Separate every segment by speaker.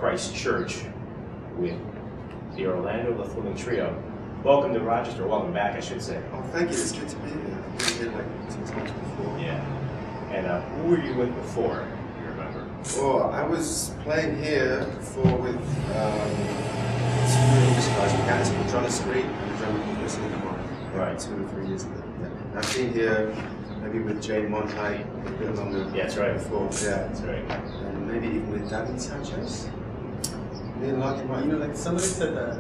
Speaker 1: Christ Church with the Orlando le Fleming Trio. Welcome to Rochester, welcome back I should say.
Speaker 2: Oh, thank you, it's good to be here. I've been here like 6 months before.
Speaker 1: Yeah. And who were you with before, if you remember?
Speaker 2: Well, I was playing here before with some English guys in Canada called John Street and John Listening Command.
Speaker 1: Right.
Speaker 2: 2 or 3 years ago. Yeah. And I've been here maybe with Jane Monheit a bit longer.
Speaker 1: Yeah, that's right.
Speaker 2: Before. Yeah.
Speaker 1: That's right.
Speaker 2: And maybe even with David Sanchez. Me and Larkin White.
Speaker 3: You know, like somebody said that.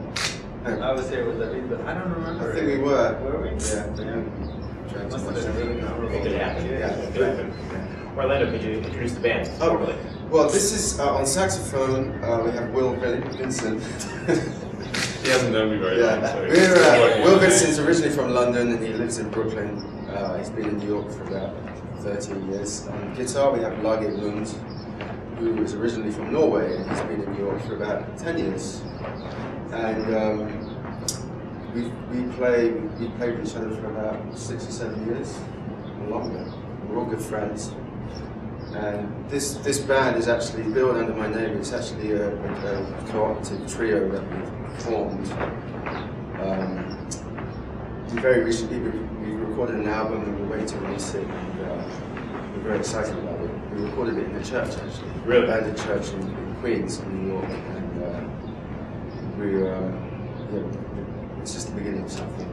Speaker 3: I was here with David, but I don't remember.
Speaker 2: I think we were.
Speaker 3: Were we?
Speaker 2: Yeah.
Speaker 3: Must have been really memorable.
Speaker 1: It could happen.
Speaker 2: Yeah.
Speaker 1: It could happen. Orlando, could you introduce the band formally?
Speaker 2: Well, this is on saxophone. We have Will Vincent.
Speaker 4: He hasn't known me very long. So
Speaker 2: Will Vincent's originally from London and he lives in Brooklyn. He's been in New York for about 13 years. On guitar, we have Lage Lund, who is originally from Norway and he's been in New York for about 10 years. And we played with each other for about 6 or 7 years, or longer. We're all good friends. And this band is actually built under my name. It's actually a cooperative trio that we've formed. Very recently we recorded an album and we're waiting to release it. And, we're very excited about it. We recorded it in the church actually.
Speaker 1: Really?
Speaker 2: A abandoned church in Queens, in New York. And it's just the beginning of something.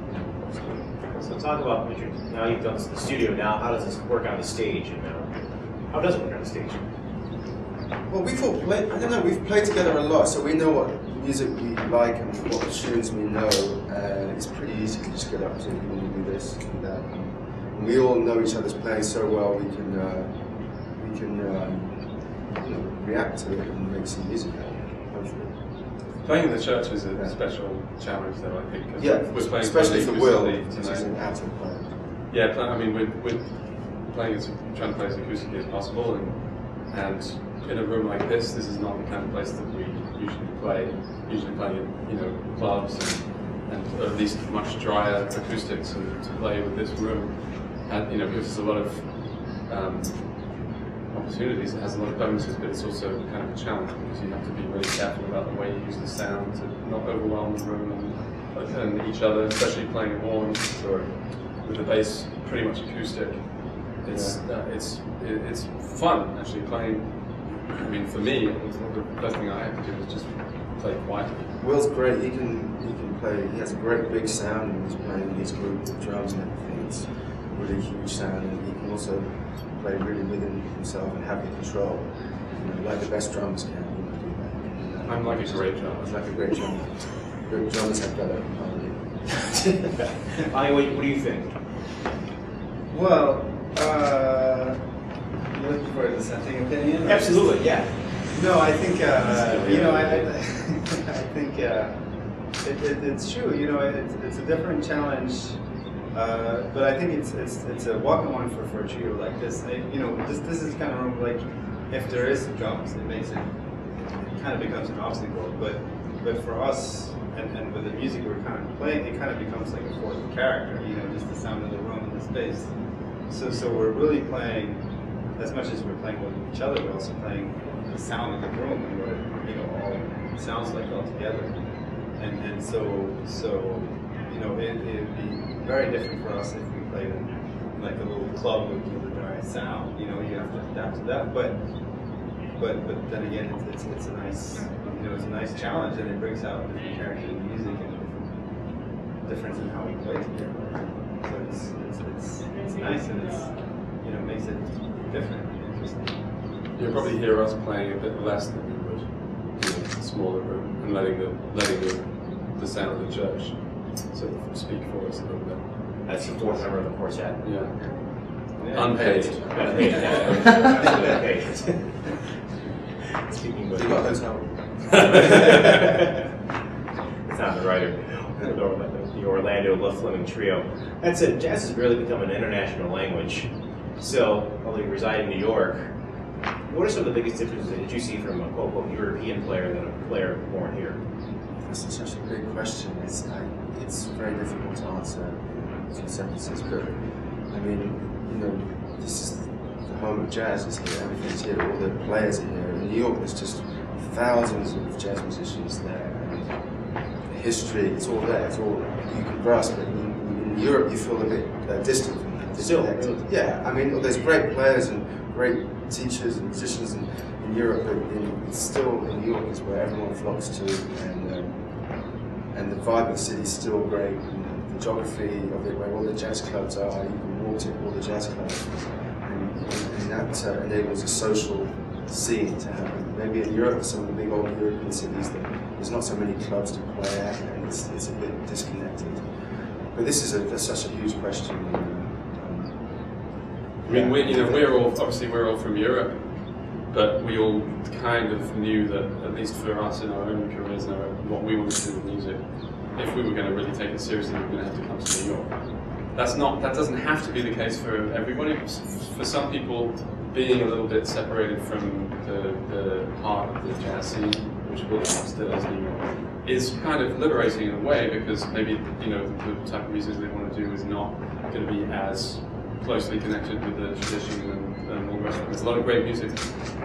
Speaker 1: So talk about, Richard, now you've done the studio, now how does this work on the stage? And how does it work on the stage?
Speaker 2: Well, we've all played, I don't know, we've played together a lot, so we know what music we like and what tunes we know, and it's pretty easy to just get up to, we want to do this, do that. And we all know each other's playing so well, we can react to it and make some music out of it, hopefully.
Speaker 4: Playing in the church is a special challenge, though, I think.
Speaker 2: Yeah,
Speaker 4: we're playing
Speaker 2: especially for Will,
Speaker 4: tonight.
Speaker 2: which is an active player.
Speaker 4: Yeah, I mean, we're playing trying to play as acoustically as possible, and in a room like this is not the kind of place that we usually play. Usually playing in clubs and at least much drier acoustics, and to play with this room, and gives us a lot of opportunities. It has a lot of bonuses, but it's also kind of a challenge because you have to be really careful about the way you use the sound to not overwhelm the room and each other, especially playing a horn or with the bass pretty much acoustic. It's fun actually playing. I mean, for me, the first thing I have to do is just play quietly.
Speaker 2: Will's great. He can play. He has a great big sound, and he's playing these group with drums and everything. It's a really huge sound, and he can also play really within himself and have the control. Like the best drummers can. Do that.
Speaker 4: I'm like a great drummer.
Speaker 2: He's like a great drummer. Good drummers have better.
Speaker 1: What do you think?
Speaker 3: Well, you're looking for a dissenting opinion?
Speaker 1: Absolutely, yeah.
Speaker 3: No, I think I think it's true. It's a different challenge, but I think it's a welcome one for a trio like this. This is kind of room like if there is drums, it kind of becomes an obstacle. But for us and with the music we're kind of playing, it kind of becomes like a fourth character. Just the sound of the room and the space. So we're really playing, as much as we're playing with each other, we're also playing the sound of the room and what it all sounds like all together. And so it'd be very different for us if we played in like a little club with a dry sound. You have to adapt to that. But then again, it's a nice it's a nice challenge, and it brings out different characters in music and difference in how we play together. So it's nice, and it makes it different and interesting.
Speaker 4: You'll probably hear us playing a bit less than we would in a smaller room, and letting the sound of the church sort of speak for us a little bit.
Speaker 1: That's the fourth member of the quartet.
Speaker 4: Yeah. Unpaid.
Speaker 1: Unpaid. Speaking with
Speaker 2: You got hotel.
Speaker 1: It's not the writer. The Orlando le Fleming Trio. That said, jazz has really become an international language. So, although you reside in New York, what are some of the biggest differences that you see from a quote-unquote European player than a player born here?
Speaker 2: That's such a big question. It's very difficult to answer in 2 sentences, but I mean, this is the home of jazz. It's here. Everything's here. All the players are here. In New York, there's just thousands of jazz musicians there, and the history, it's all there, it's all, you can grasp it. In Europe, you feel a bit distant from that.
Speaker 1: Still,
Speaker 2: yeah, I mean, there's great players and great teachers and musicians in Europe, but it's still, in New York is where everyone flocks to, and the vibe of the city is still great. And the geography of it, where all the jazz clubs are, you can walk to all the jazz clubs, and that enables a social scene to happen. Maybe in Europe, some of the big old European cities, there's not so many clubs to play at, and it's a bit disconnected. But this is such a huge question.
Speaker 4: I mean, we're all from Europe, but we all kind of knew that, at least for us in our own careers and what we wanted to do with music, if we were going to really take it seriously, we were going to have to come to New York. That doesn't have to be the case for everybody. For some people, being a little bit separated from the heart of the jazz scene, which will still is New York, is kind of liberating in a way, because maybe the type of music they want to do is not going to be as closely connected with the tradition and all the rest of it. There's a lot of great music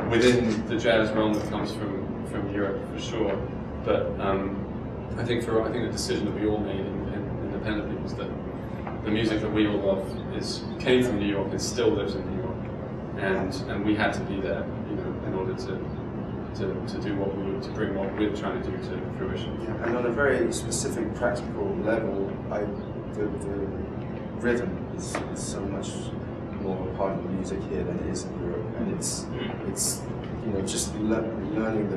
Speaker 4: within the jazz realm that comes from Europe for sure, but I think the decision that we all made independently was that the music that we all love came from New York and still lives in New York, and we had to be there, in order to to bring what we're trying to do to fruition.
Speaker 2: Yeah, and on a very specific practical level, the rhythm is so much more a part of the music here than it is in Europe, and it's just learning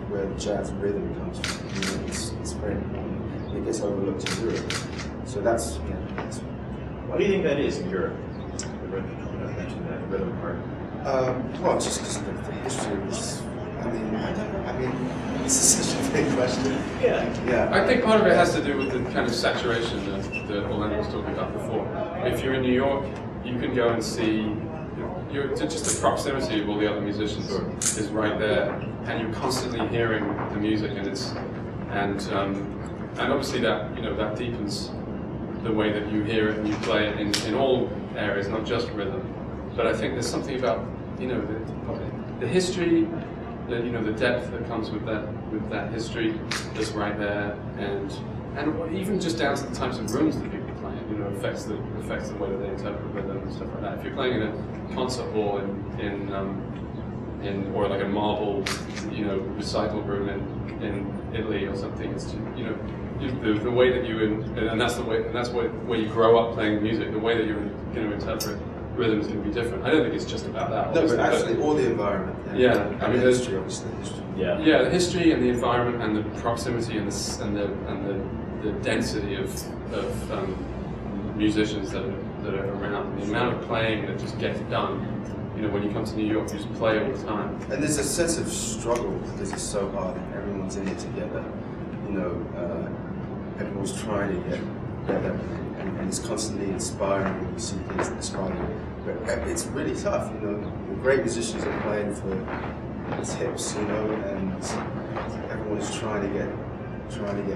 Speaker 2: where the jazz rhythm comes from. It's very important. It gets overlooked in Europe, so that's
Speaker 1: Why do you think that is in Europe? The rhythm, I mentioned that, the rhythm part.
Speaker 2: Well, just because of the history of this. I don't know. This is such a big question. Yeah.
Speaker 4: I think part of it has to do with the kind of saturation that Orlando was talking about before. If you're in New York, you can go and see, just the proximity of all the other musicians is right there, and you're constantly hearing the music, and obviously that that deepens the way that you hear it and you play it in all areas, not just rhythm. But I think there's something about the history, the depth that comes with that history that's right there, and even just down to the types of rooms that people play in, affects the way that they interpret rhythm and stuff like that. If you're playing in a concert hall or like a marble, recital room in Italy or something, it's the way that that's where you grow up playing music. The way that you're going to interpret rhythm is going to be different. I don't think it's just about that.
Speaker 2: No, but actually all the environment.
Speaker 4: Yeah,
Speaker 2: I mean, the history, obviously.
Speaker 4: Yeah, the history and the environment and the proximity and the density of musicians that are around. The amount of playing that just gets done. When you come to New York, you just play all the time. And
Speaker 2: there's a sense of struggle because it's so hard and everyone's in it together. Everyone's trying to get better, and it's constantly inspiring when you see things inspiring. But it's really tough, The great musicians are playing for tips, and everyone's trying to get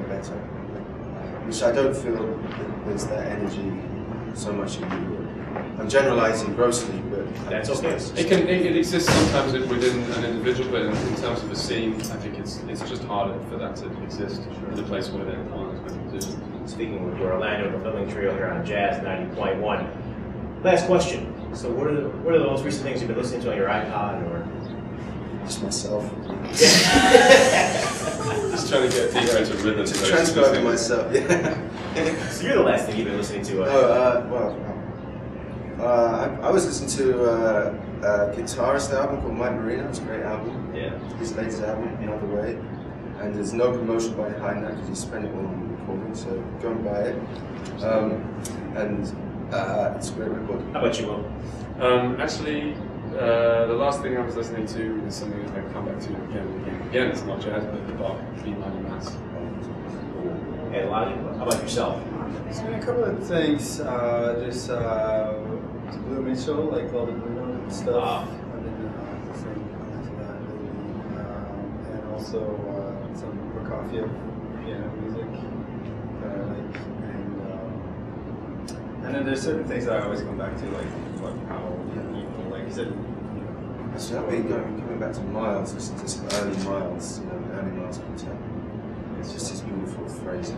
Speaker 2: better. Which I don't feel there's that energy so much in Europe. I'm generalizing grossly, but
Speaker 1: that's okay.
Speaker 4: It exists sometimes within an individual, but in terms of the scene, I think it's just harder for that to exist in a place where there aren't as many musicians.
Speaker 1: Speaking with Orlando le Fleming Trio here on Jazz 90.1. Last question. So what are the most recent things you've been listening to on your iPod or?
Speaker 2: Just myself.
Speaker 4: Just trying to get deeper into rhythm.
Speaker 2: Just transcribing myself, yeah.
Speaker 1: So you're the last thing you've been listening to?
Speaker 2: I was listening to a guitarist album called Mike Marino. It's a great album.
Speaker 1: Yeah.
Speaker 2: His latest album, Another Way. And there's no promotion behind that because he spent it all on recording, so go and buy it. It's a great record.
Speaker 1: How about you, Will?
Speaker 4: Actually, the last thing I was listening to is something that I've come back to again and again. Again, it's not jazz, but the Bach B minor mass.
Speaker 1: Hey, Lonnie, how about yourself?
Speaker 3: So a couple of things, Blue Mitchell, like all the Bruno and stuff. And then and also some Prokofiev piano music that I like. And then there's certain things that I always come back to, like how people, like you said,
Speaker 2: So I've been coming back to Miles, listen to some early Miles, early Miles content. It's just this beautiful phrasing.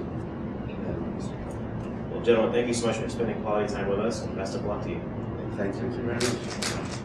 Speaker 1: Well, gentlemen, thank you so much for spending quality time with us, and best of luck to you.
Speaker 2: Thank you very much.